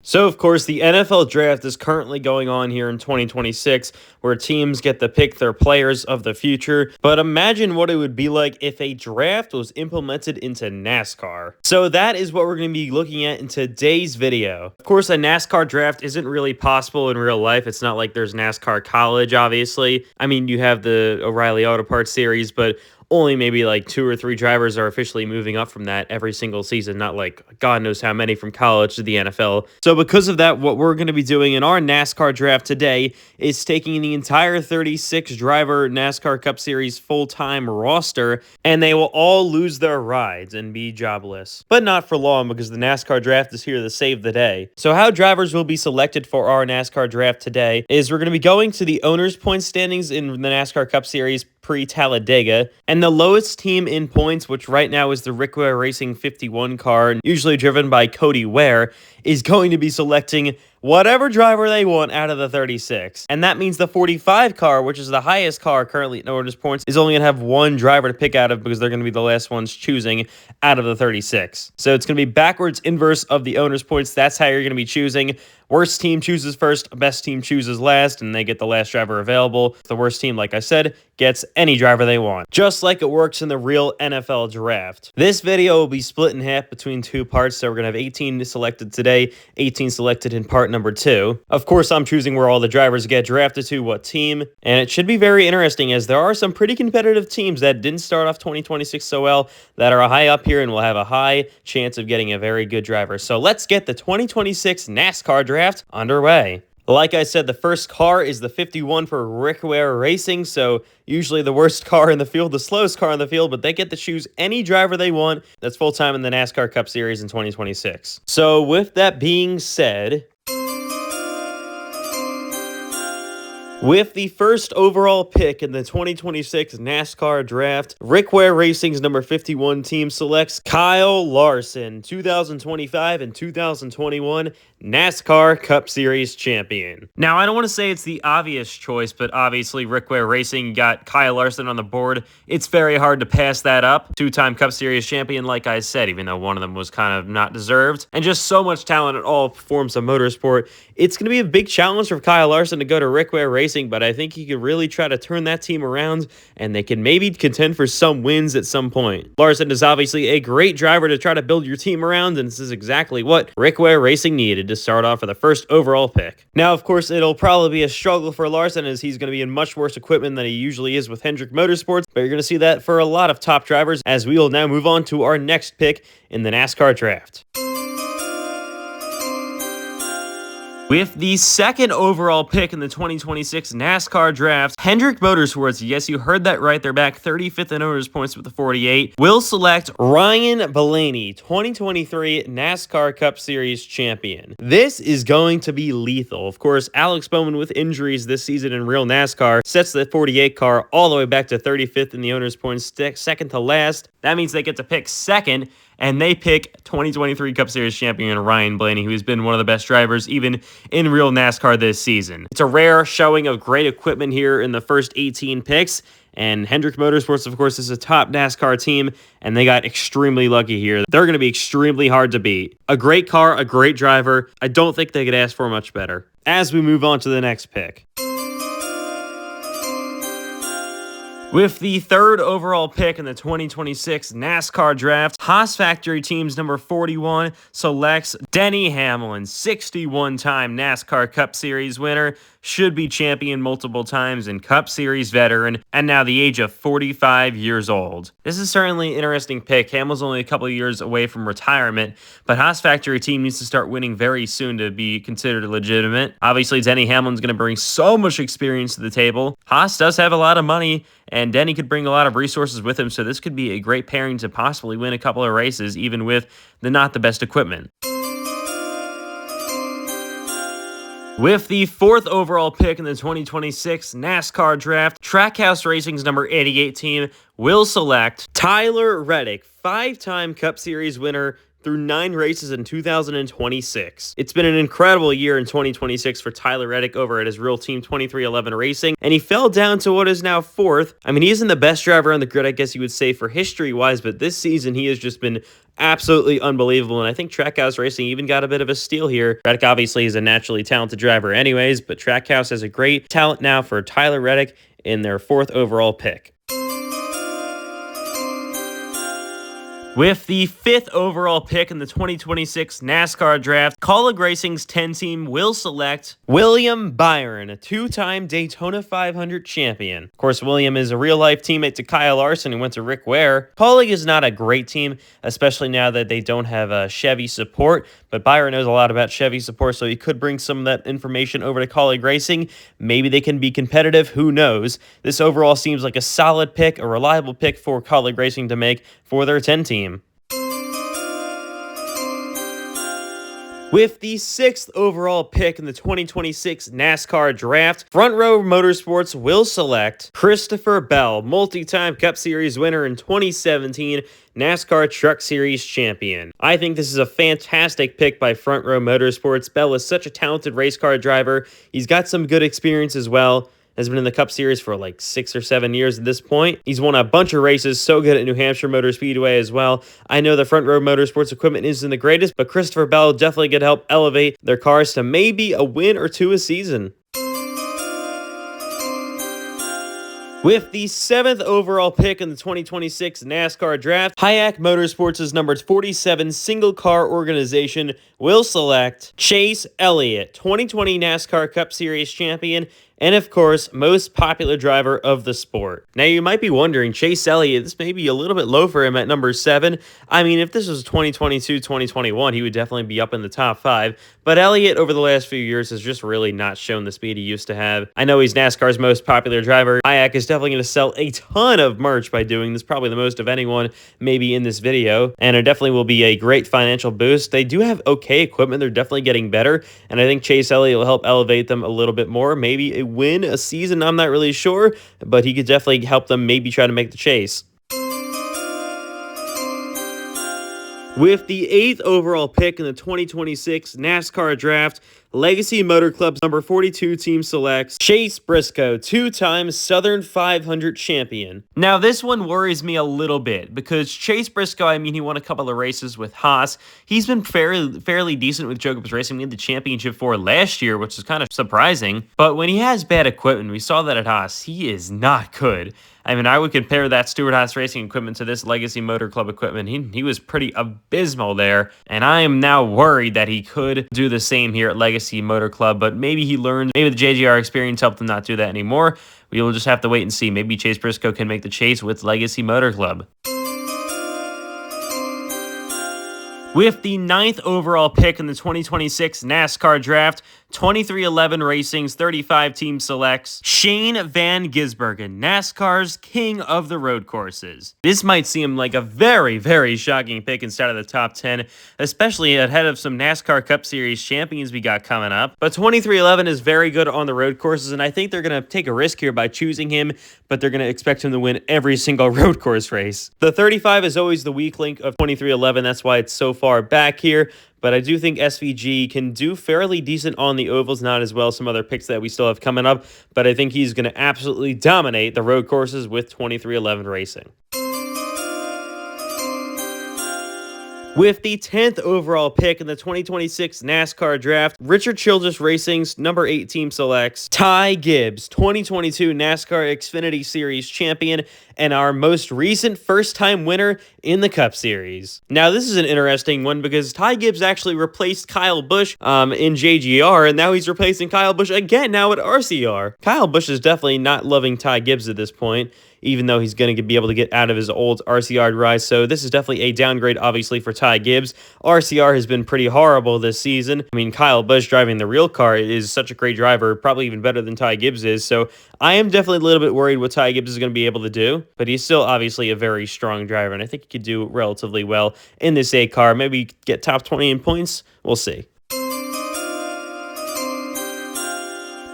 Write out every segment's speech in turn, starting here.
So, of course, the NFL draft is currently going on here in 2026, where teams get to pick their players of the future. But imagine what it would be like if a draft was implemented into NASCAR. So that is what we're going to be looking at in today's video. Of course, a NASCAR draft isn't really possible in real life. It's not like there's NASCAR College, obviously. I mean, you have the O'Reilly Auto Parts series, but only maybe like 2 or 3 drivers are officially moving up from that every single season, not like God knows how many from college to the NFL. So because of that, what we're going to be doing in our NASCAR draft today is taking the entire 36 driver NASCAR Cup Series full-time roster, and they will all lose their rides and be jobless. But not for long, because the NASCAR draft is here to save the day. So how drivers will be selected for our NASCAR draft today is we're going to be going to the owners' point standings in the NASCAR Cup Series pre-Talladega, and the lowest team in points, which right now is the Rick Ware Racing 51 car, usually driven by Cody Ware, is going to be selecting whatever driver they want out of the 36. And that means the 45 car, which is the highest car currently in owners' points, is only going to have one driver to pick out of because they're going to be the last ones choosing out of the 36. So it's going to be backwards inverse of the owners' points. That's how you're going to be choosing. Worst team chooses first, best team chooses last, and they get the last driver available. The worst team, like I said, gets any driver they want, just like it works in the real NFL draft. This video will be split in half between 2 parts, so we're going to have 18 selected today, 18 selected in part number 2. Of course, I'm choosing where all the drivers get drafted to, what team, and it should be very interesting as there are some pretty competitive teams that didn't start off 2026 so well that are high up here and will have a high chance of getting a very good driver. So let's get the 2026 NASCAR draft underway. Like I said, the first car is the 51 for Rick Ware Racing, so usually the worst car in the field, the slowest car in the field, but they get to choose any driver they want that's full-time in the NASCAR Cup Series in 2026. So with that being said, with the first overall pick in the 2026 NASCAR draft, Rick Ware Racing's number 51 team selects Kyle Larson, 2025 and 2021 NASCAR Cup Series champion. Now, I don't want to say it's the obvious choice, but obviously Rick Ware Racing got Kyle Larson on the board. It's very hard to pass that up. 2-time Cup Series champion, like I said, even though one of them was kind of not deserved. And just so much talent in all forms of motorsport. It's going to be a big challenge for Kyle Larson to go to Rick Ware Racing, but I think he could really try to turn that team around, and they can maybe contend for some wins at some point. Larson is obviously a great driver to try to build your team around, and this is exactly what Rick Ware Racing needed to start off for the first overall pick. Now, of course, it'll probably be a struggle for Larson as he's going to be in much worse equipment than he usually is with Hendrick Motorsports, but you're going to see that for a lot of top drivers as we will now move on to our next pick in the NASCAR draft. With the second overall pick in the 2026 NASCAR draft, Hendrick Motorsports, yes, you heard that right, they're back 35th in owners points with the 48, will select Ryan Blaney, 2023 NASCAR Cup Series champion. This is going to be lethal. Of course, Alex Bowman with injuries this season in real NASCAR sets the 48 car all the way back to 35th in the owners points, second to last. That means they get to pick second, and they pick 2023 Cup Series champion Ryan Blaney, who has been one of the best drivers even in real NASCAR this season. It's a rare showing of great equipment here in the first 18 picks, and Hendrick Motorsports, of course, is a top NASCAR team, and they got extremely lucky here. They're going to be extremely hard to beat. A great car, a great driver. I don't think they could ask for much better. As we move on to the next pick. With the third overall pick in the 2026 NASCAR draft, Haas Factory Team's number 41 selects Denny Hamlin, 61-time NASCAR Cup Series winner, should be champion multiple times and Cup Series veteran, and now the age of 45 years old. This is certainly an interesting pick. Hamlin's only a couple of years away from retirement, but Haas Factory Team needs to start winning very soon to be considered legitimate. Obviously, Denny Hamlin's going to bring so much experience to the table. Haas does have a lot of money, and Denny could bring a lot of resources with him, so this could be a great pairing to possibly win a couple of races, even with not the best equipment. With the fourth overall pick in the 2026 NASCAR draft, Trackhouse Racing's number 88 team will select Tyler Reddick, 5-time Cup Series winner through 9 races in 2026. It's been an incredible year in 2026 for Tyler Reddick over at his real team 2311 Racing, and he fell down to what is now 4th. I mean, he isn't the best driver on the grid, I guess you would say, for history-wise, but this season he has just been absolutely unbelievable, and I think Trackhouse Racing even got a bit of a steal here. Reddick obviously is a naturally talented driver anyways, but Trackhouse has a great talent now for Tyler Reddick in their 4th overall pick. With the 5th overall pick in the 2026 NASCAR draft, Kaulig Racing's 10 team will select William Byron, a 2-time Daytona 500 champion. Of course, William is a real-life teammate to Kyle Larson, who went to Rick Ware. Kaulig is not a great team, especially now that they don't have Chevy support, but Byron knows a lot about Chevy support, so he could bring some of that information over to Kaulig Racing. Maybe they can be competitive, who knows. This overall seems like a solid pick, a reliable pick for Kaulig Racing to make for their 10 team. With the 6th overall pick in the 2026 NASCAR draft, Front Row Motorsports will select Christopher Bell, multi-time Cup Series winner in 2017, NASCAR Truck Series champion. I think this is a fantastic pick by Front Row Motorsports. Bell is such a talented race car driver. He's got some good experience as well. Has been in the Cup Series for like 6 or 7 years at this point. He's won a bunch of races, so good at New Hampshire Motor Speedway as well. I know the Front Row Motorsports equipment isn't the greatest, but Christopher Bell definitely could help elevate their cars to maybe a win or 2 a season. With the 7th overall pick in the 2026 NASCAR draft, Hayek Motorsports' number 47 single-car organization will select Chase Elliott, 2020 NASCAR Cup Series champion, and of course, most popular driver of the sport. Now, you might be wondering, Chase Elliott, this may be a little bit low for him at number 7. I mean, if this was 2022, 2021, he would definitely be up in the top 5. But Elliott, over the last few years, has just really not shown the speed he used to have. I know he's NASCAR's most popular driver. Hayek is definitely going to sell a ton of merch by doing this, probably the most of anyone maybe in this video. And it definitely will be a great financial boost. They do have okay equipment. They're definitely getting better. And I think Chase Elliott will help elevate them a little bit more. Maybe a win a season, I'm not really sure, but he could definitely help them maybe try to make the chase. With the 8th overall pick in the 2026 NASCAR draft, Legacy Motor Club's number 42 team selects Chase Briscoe, 2-time Southern 500 champion. Now, this one worries me a little bit because Chase Briscoe, I mean, he won a couple of races with Haas. He's been fairly decent with Jacobs Racing. We had the championship for last year, which is kind of surprising. But when he has bad equipment, we saw that at Haas, he is not good. I mean, I would compare that Stewart Haas Racing equipment to this Legacy Motor Club equipment. He was pretty abysmal there, and I am now worried that he could do the same here at Legacy Motor Club, but maybe he learned, maybe the JGR experience helped him not do that anymore. We will just have to wait and see. Maybe Chase Briscoe can make the chase with Legacy Motor Club. With the 9th overall pick in the 2026 NASCAR draft, 2311 Racing's 35 team selects Shane Van Gisbergen, NASCAR's king of the road courses. This might seem like a very shocking pick inside of the top 10, especially ahead of some NASCAR Cup Series champions we got coming up. But 2311 is very good on the road courses, and I think they're going to take a risk here by choosing him, but they're going to expect him to win every single road course race. The 35 is always the weak link of 2311. That's why it's so far back here. But I do think SVG can do fairly decent on the ovals, not as well as some other picks that we still have coming up. But I think he's going to absolutely dominate the road courses with 2311 Racing. With the 10th overall pick in the 2026 NASCAR draft, Richard Childress Racing's number 8 team selects Ty Gibbs, 2022 NASCAR Xfinity Series champion and our most recent first-time winner in the Cup Series. Now, this is an interesting one because Ty Gibbs actually replaced Kyle Busch in JGR, and now he's replacing Kyle Busch again now at RCR. Kyle Busch is definitely not loving Ty Gibbs at this point, even though he's going to be able to get out of his old RCR rise. So this is definitely a downgrade, obviously, for Ty Gibbs. RCR has been pretty horrible this season. I mean, Kyle Busch driving the real car is such a great driver, probably even better than Ty Gibbs is. So I am definitely a little bit worried what Ty Gibbs is going to be able to do, but he's still obviously a very strong driver, and I think he could do relatively well in this A car. Maybe get top 20 in points. We'll see.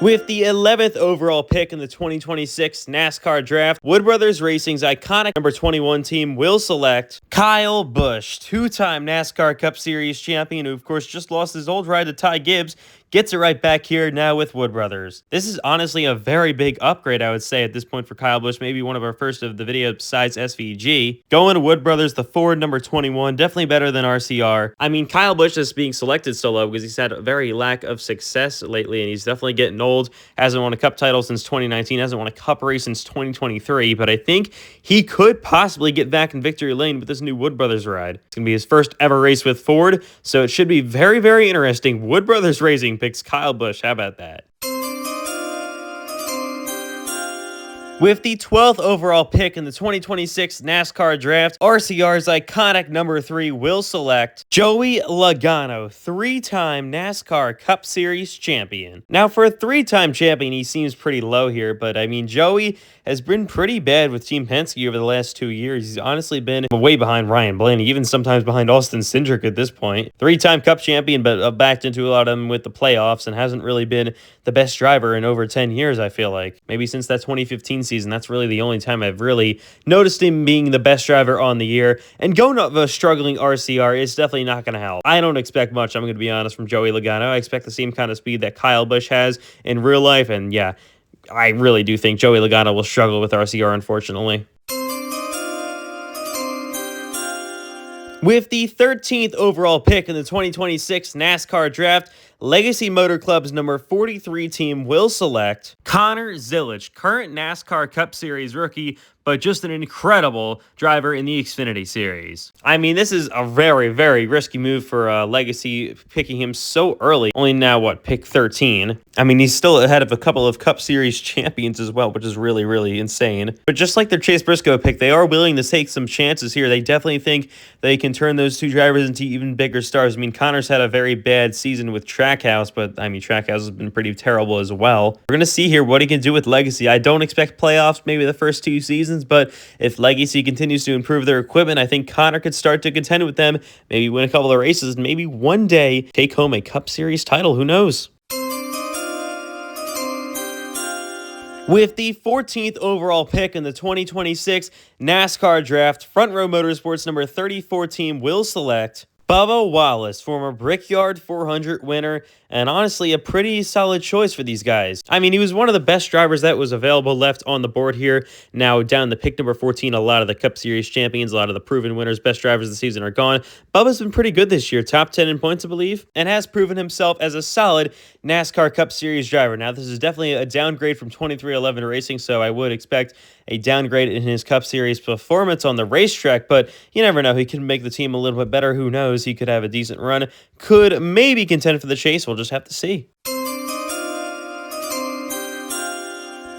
With the 11th overall pick in the 2026 NASCAR draft, Wood Brothers Racing's iconic number 21 team will select Kyle Busch, 2-time NASCAR Cup Series champion, who of course just lost his old ride to Ty Gibbs. gets it right back here now with Wood Brothers. This is honestly a very big upgrade, I would say, at this point for Kyle Busch. Maybe one of our first of the video besides SVG. Going to Wood Brothers, the Ford number 21, definitely better than RCR. I mean, Kyle Busch is being selected so low because he's had a very lack of success lately, and he's definitely getting old. Hasn't won a Cup title since 2019, hasn't won a Cup race since 2023, but I think he could possibly get back in victory lane with this new Wood Brothers ride. It's going to be his first ever race with Ford, so it should be very, very interesting. Wood Brothers Racing picks Kyle Busch. How about that? With the 12th overall pick in the 2026 NASCAR Draft, RCR's iconic number 3 will select Joey Logano, 3-time NASCAR Cup Series champion. Now, for a 3-time champion, he seems pretty low here, but I mean, Joey has been pretty bad with Team Penske over the last 2 years. He's honestly been way behind Ryan Blaney, even sometimes behind Austin Cindric at this point. 3-time Cup champion, but backed into a lot of them with the playoffs and hasn't really been the best driver in over 10 years, I feel like. Maybe since that 2015 season, that's really the only time I've really noticed him being the best driver on the year. And going up a struggling RCR is definitely not going to help. I don't expect much, I'm going to be honest, from Joey Logano. I expect the same kind of speed that Kyle Busch has in real life, and yeah, I really do think Joey Logano will struggle with RCR, unfortunately. With the 13th overall pick in the 2026 NASCAR Draft, Legacy Motor Club's number 43 team will select Connor Zilisch, current NASCAR Cup Series rookie, but just an incredible driver in the Xfinity Series. I mean, this is a very, very risky move for Legacy, picking him so early. Only now, what, pick 13? I mean, he's still ahead of a couple of Cup Series champions as well, which is really, really insane. But just like their Chase Briscoe pick, they are willing to take some chances here. They definitely think they can turn those two drivers into even bigger stars. I mean, Connor's had a very bad season with Trackhouse, but I mean, Trackhouse has been pretty terrible as well. We're going to see here what he can do with Legacy. I don't expect playoffs maybe the first 2 seasons, but if Legacy continues to improve their equipment, I think Connor could start to contend with them, maybe win a couple of races, and maybe one day take home a Cup Series title. Who knows? With the 14th overall pick in the 2026 NASCAR Draft, Front Row Motorsports number 34 team will select Bubba Wallace, former Brickyard 400 winner, and honestly a pretty solid choice for these guys. I mean, he was one of the best drivers that was available left on the board here. Now down to pick number 14, a lot of the Cup Series champions, a lot of the proven winners, best drivers of the season are gone. Bubba's been pretty good this year, top 10 in points, I believe, and has proven himself as a solid NASCAR Cup Series driver. Now, this is definitely a downgrade from 23XI Racing, so I would expect a downgrade in his Cup Series performance on the racetrack, but you never know. He could make the team a little bit better. Who knows? He could have a decent run, could maybe contend for the chase. We'll just have to see.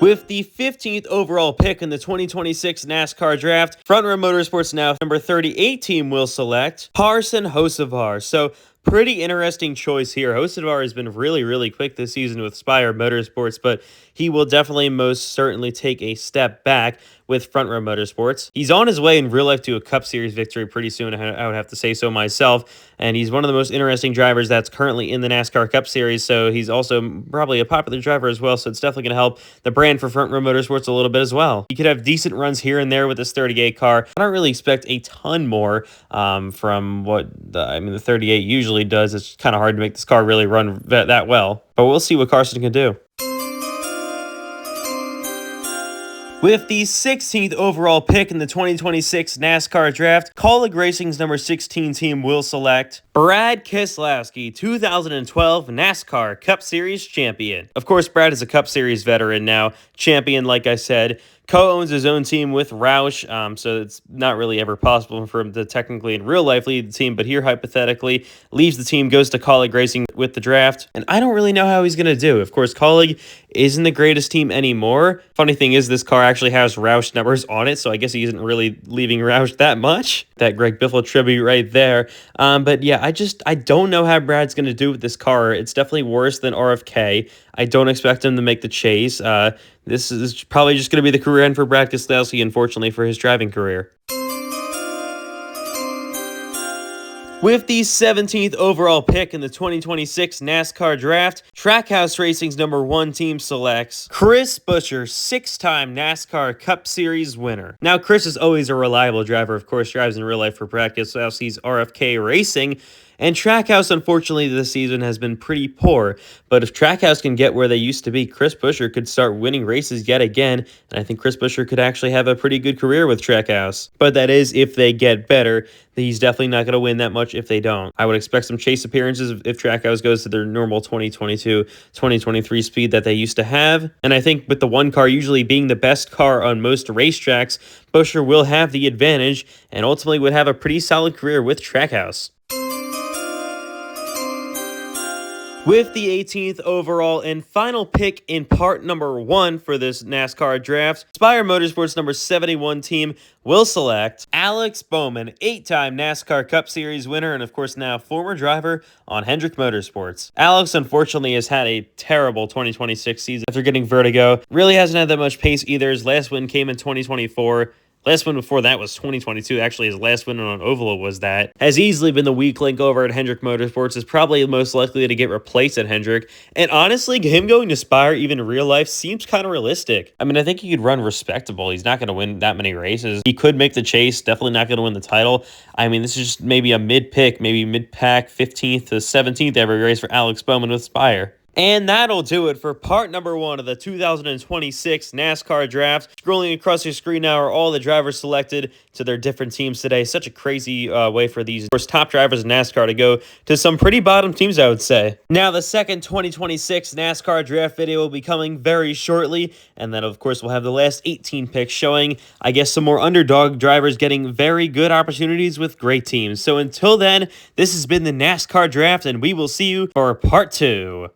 With the 15th overall pick in the 2026 NASCAR Draft, Front Row Motorsports now number 38 team will select Carson Hocevar. So pretty interesting choice here. Hocevar has been really, really quick this season with Spire Motorsports, but he will definitely most certainly take a step back with Front Row Motorsports. He's on his way in real life to a Cup Series victory pretty soon, I would have to say so myself, and he's one of the most interesting drivers that's currently in the NASCAR Cup Series, so he's also probably a popular driver as well, so it's definitely going to help the brand for Front Row Motorsports a little bit as well. He could have decent runs here and there with this 38 car. I don't really expect a ton more from what the 38 usually does. It's kind of hard to make this car really run that well, but we'll see what Carson can do. With the 16th overall pick in the 2026 NASCAR Draft, Kaulig Racing's number 16 team will select Brad Keselowski, 2012 NASCAR Cup Series champion. Of course, Brad is a Cup Series veteran now, champion, like I said. Co-owns his own team with Roush, so it's not really ever possible for him to technically in real life lead the team, but here hypothetically leaves the team, goes to Kaulig Racing with the draft, and I don't really know how he's going to do. Of course, Kaulig isn't the greatest team anymore. Funny thing is, this car actually has Roush numbers on it, so I guess he isn't really leaving Roush that much. That Greg Biffle tribute right there. But yeah, I don't know how Brad's going to do with this car. It's definitely worse than RFK. I don't expect him to make the chase. This is probably just going to be the career end for Brad Keselowski, unfortunately, for his driving career. With the 17th overall pick in the 2026 NASCAR Draft, Trackhouse Racing's number 1 team selects Chris Buescher, 6-time NASCAR Cup Series winner. Now, Chris is always a reliable driver, of course, drives in real life for Brad Keselowski's RFK Racing, And Trackhouse, unfortunately, this season has been pretty poor. But if Trackhouse can get where they used to be, Chris Buescher could start winning races yet again. And I think Chris Buescher could actually have a pretty good career with Trackhouse. But that is if they get better. He's definitely not going to win that much if they don't. I would expect some chase appearances if Trackhouse goes to their normal 2022, 2023 speed that they used to have. And I think with the one car usually being the best car on most racetracks, Buescher will have the advantage and ultimately would have a pretty solid career with Trackhouse. With the 18th overall and final pick in part number 1 for this NASCAR draft, Spire Motorsports number 71 team will select Alex Bowman, 8-time NASCAR Cup Series winner and of course now former driver on Hendrick Motorsports. Alex unfortunately has had a terrible 2026 season after getting vertigo. Really hasn't had that much pace either. His last win came in 2024. Last win before that was 2022. Actually, his last win on Oval was that. Has easily been the weak link over at Hendrick Motorsports. Is probably most likely to get replaced at Hendrick. And honestly, him going to Spire, even in real life, seems kind of realistic. I mean, I think he could run respectable. He's not going to win that many races. He could make the chase. Definitely not going to win the title. I mean, this is just maybe a mid-pick, maybe mid-pack, 15th to 17th every race for Alex Bowman with Spire. And that'll do it for part number 1 of the 2026 NASCAR draft. Scrolling across your screen now are all the drivers selected to their different teams today. Such a crazy way for these top drivers in NASCAR to go to some pretty bottom teams, I would say. Now, the second 2026 NASCAR draft video will be coming very shortly. And then, of course, we'll have the last 18 picks showing, I guess, some more underdog drivers getting very good opportunities with great teams. So until then, this has been the NASCAR draft, and we will see you for part 2.